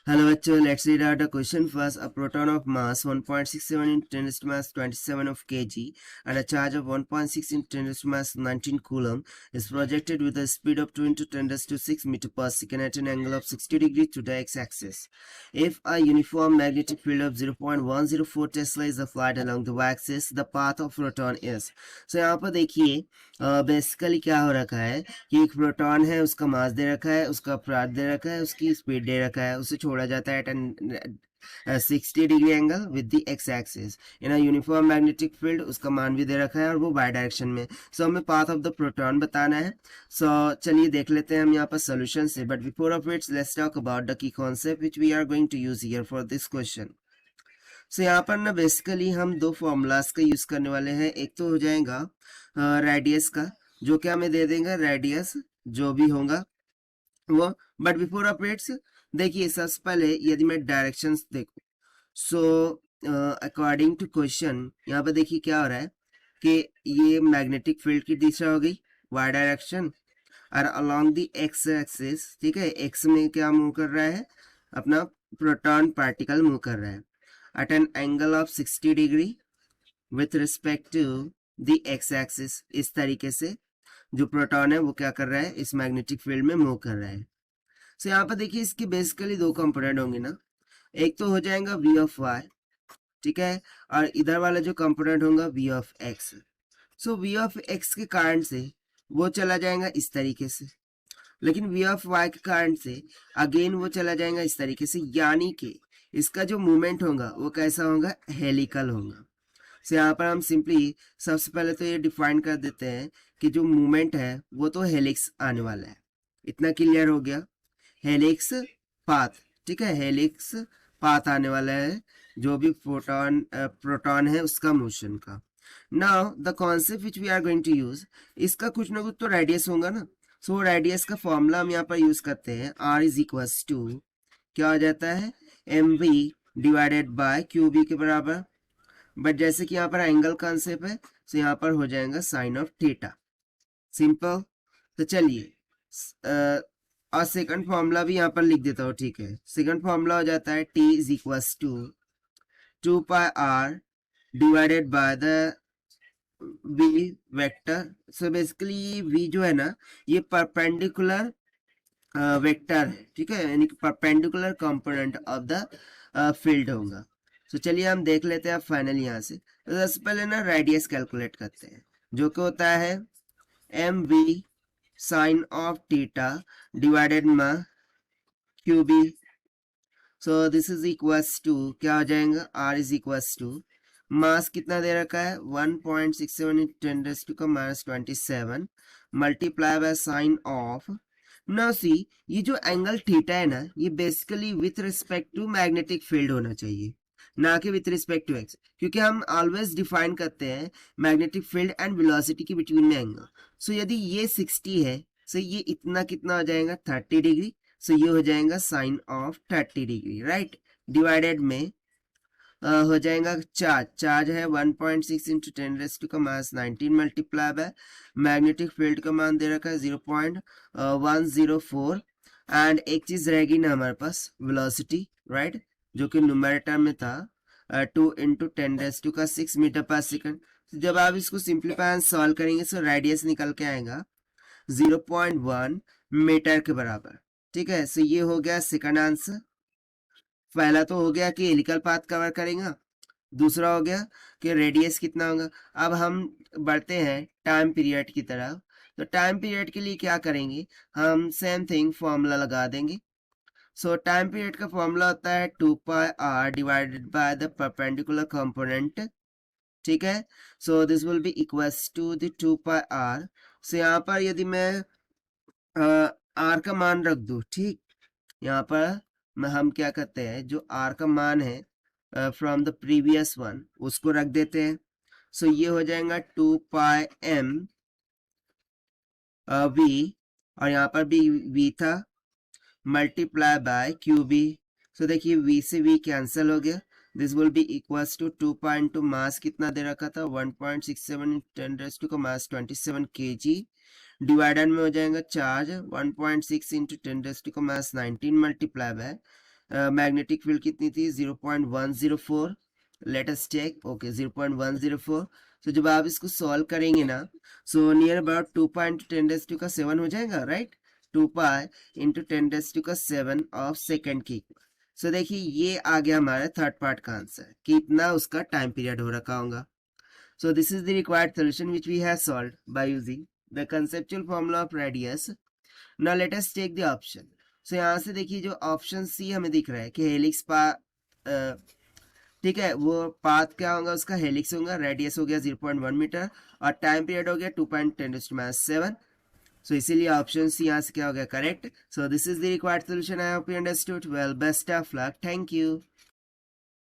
Hello bachcho, let's read out the question first. A proton of mass 1.67 into 10 raised to mass 27 of kg and a charge of 1.6 into 10 raised to mass 19 coulomb is projected with a speed of 2 into 10 raised to 6 meter per second at an angle of 60 degrees to the x-axis. If a uniform magnetic field of 0.104 Tesla is applied along the y-axis, the path of proton is. So यहाँ पर देखिए basically क्या हो रखा है कि एक proton है, उसका मास दे रखा है, उसका अपराध दे रखा है, उसकी स्पीड दे रखा है, उसे छोड़ा जाता है at 60 degree angle with the X axis in a uniform magnetic field. उसका मान भी दे रखा है और वो बाय डायरेक्शन में। सो हमें पाथ ऑफ द प्रोटॉन बताना है। सो चलिए देख लेते हैं हम यहाँ पर सोल्यूशन से, but before of it's let's talk about the key concept which we are going to use here for this question. So यहाँ पर ना बेसिकली हम दो फॉर्मूलाज का यूज करने वाले हैं। एक तो हो जाएगा रेडियस का, जो कि हमें दे देंगे रेडियस जो भी होगा वो। बट बिफोर ऑफ इट्स देखिए सबसे पहले यदि मैं डायरेक्शंस देखूं, सो अकॉर्डिंग टू क्वेश्चन यहाँ पे देखिए क्या हो रहा है कि ये मैग्नेटिक फील्ड की दिशा हो गई वाई डायरेक्शन और अलोंग द एक्स एक्सिस, ठीक है, एक्स में क्या मूव कर रहा है, अपना प्रोटॉन पार्टिकल मूव कर रहा है at an angle of 60 degree with respect to the x axis। इस तरीके से जो प्रोटॉन है वो क्या कर रहा है, इस मैग्नेटिक फील्ड में मूव कर रहा है। सो यहाँ पर देखिए इसके बेसिकली दो कंपोनेंट होंगे ना, एक तो हो जाएगा v ऑफ y, ठीक है, और इधर वाला जो कंपोनेंट होगा v of x। So v of x के कारण से वो चला जाएगा इस तरीके से, लेकिन v ऑफ y के कारण से अगेन वो चला जाएगा इस तरीके से, यानी कि इसका जो मूवमेंट होगा वो कैसा होगा, हेलिकल होगा। सो यहाँ पर हम सिंपली सबसे पहले तो ये डिफाइन कर देते हैं कि जो मूवमेंट है वो तो हेलिक्स आने वाला है। इतना क्लियर हो गया, हेलिक्स पाथ, ठीक है, हेलिक्स पाथ आने वाला है जो भी प्रोटॉन है उसका मोशन का। Now the concept which we are going to use, इसका कुछ ना कुछ तो रेडियस होगा ना। सो रेडियस का फॉर्मूला हम यहाँ पर यूज करते हैं, आर इज इक्वल्स टू क्या हो जाता है, m v divided by q B के बराबर। बट जैसे कि यहाँ पर एंगल कॉन्सेप्ट है तो यहाँ पर हो जाएगा साइन ऑफ थीटा, सिंपल। तो चलिए और सेकंड फॉर्मूला भी यहाँ पर लिख देता हूँ, ठीक है। सेकंड फॉर्मूला हो जाता है T is equals to 2 pi are divided by the V vector. So basically V जो है ना ये परपेंडिकुलर वेक्टर है, ठीक है, यानी कि perpendicular component of the field होगा। तो चलिए हम देख लेते हैं फाइनल यहाँ से। तो सबसे पहले ना रेडियस कैलकुलेट करते हैं, जो कि होता है m v sine of theta divided में q B. So this is equals to क्या हो जाएगा, r is equals to mass कितना दे रखा है 1.67 × 10⁻27 multiply by sine of. Now see ये जो एंगल थीटा है ना ये basically with respect to magnetic field होना चाहिए, ना कि विथ रिस्पेक्ट टू एक्स, क्योंकि हम ऑलवेज डिफाइन करते हैं मैग्नेटिक फील्ड एंड वेलोसिटी के बिटवीन में एंगल। सो यदि ये 60 है, सो ये इतना कितना हो जाएगा 30 डिग्री। सो ये हो जाएगा sine of 30 degree, right, divided में हो जाएगा चार्ज है 1.6 into 10⁻⁻19 multiply by magnetic field का मान दे रखा है 0.104। एंड एक चीज रहेगी ना हमारे पास वेलोसिटी, राइट, जो कि न्यूमरेटर में था 2 इंटू 10⁻6 मीटर पर सेकंड। जब आप इसको सिंप्लीफाई सॉल्व करेंगे तो रेडियस निकल के आएगा 0.1 मीटर के बराबर, ठीक है। सो ये हो गया सेकंड आंसर। पहला तो हो गया कि हेलिकल पाथ कवर करेगा, दूसरा हो गया कि रेडियस कितना होगा। अब हम बढ़ते हैं टाइम पीरियड की तरफ। तो टाइम पीरियड के लिए क्या करेंगे, हम सेम थिंग फॉर्मूला लगा देंगे। सो टाइम पीरियड का फॉर्मूला होता है 2 pi are divided by the perpendicular component, ठीक है। So this will be equals to the 2 pi r. So यहाँ पर यदि मैं आर का मान रख दूं, ठीक, यहाँ पर हम क्या करते हैं जो आर का मान है फ्रॉम द प्रीवियस वन उसको रख देते हैं। सो ये हो जाएगा 2 पाई एम वी, और यहाँ पर भी वी था, multiply by q B. So देखिए वी से वी कैंसिल हो गया, this will be equals to 2 pi into mass कितना दे रखा था 1.67 × 10⁻27 kg डिवाइडर में हो जाएगा charge 1.6 into 10⁻19 multiply by magnetic field कितनी थी 0.104. Let us check. ओके 0.104. तो जब आप इसको सॉल्व करेंगे ना, सो नियर अबाउट 2.10⁻⁷ हो जाएगा, right. 2 pi into 10⁻⁷ of second की. सो देखिए ये आ गया हमारा थर्ड पार्ट का आंसर कि इतना उसका टाइम पीरियड हो रखा होगा. So this is the required solution which we have solved by using the conceptual formula of radius. Now let us take the option. So यहाँ से देखिए जो ऑप्शन सी हमें दिख रहा है कि हेलिक्स ठीक है, वो पाथ क्या होगा उसका, हेलिक्स होगा, रेडियस हो गया 0.1 मीटर और टाइम पीरियड हो गया 2.10⁻⁷. सो इसीलिए ऑप्शन सी यहाँ से क्या हो गया, correct. So this is the required solution. I hope you understood. Well, best of luck. Thank you.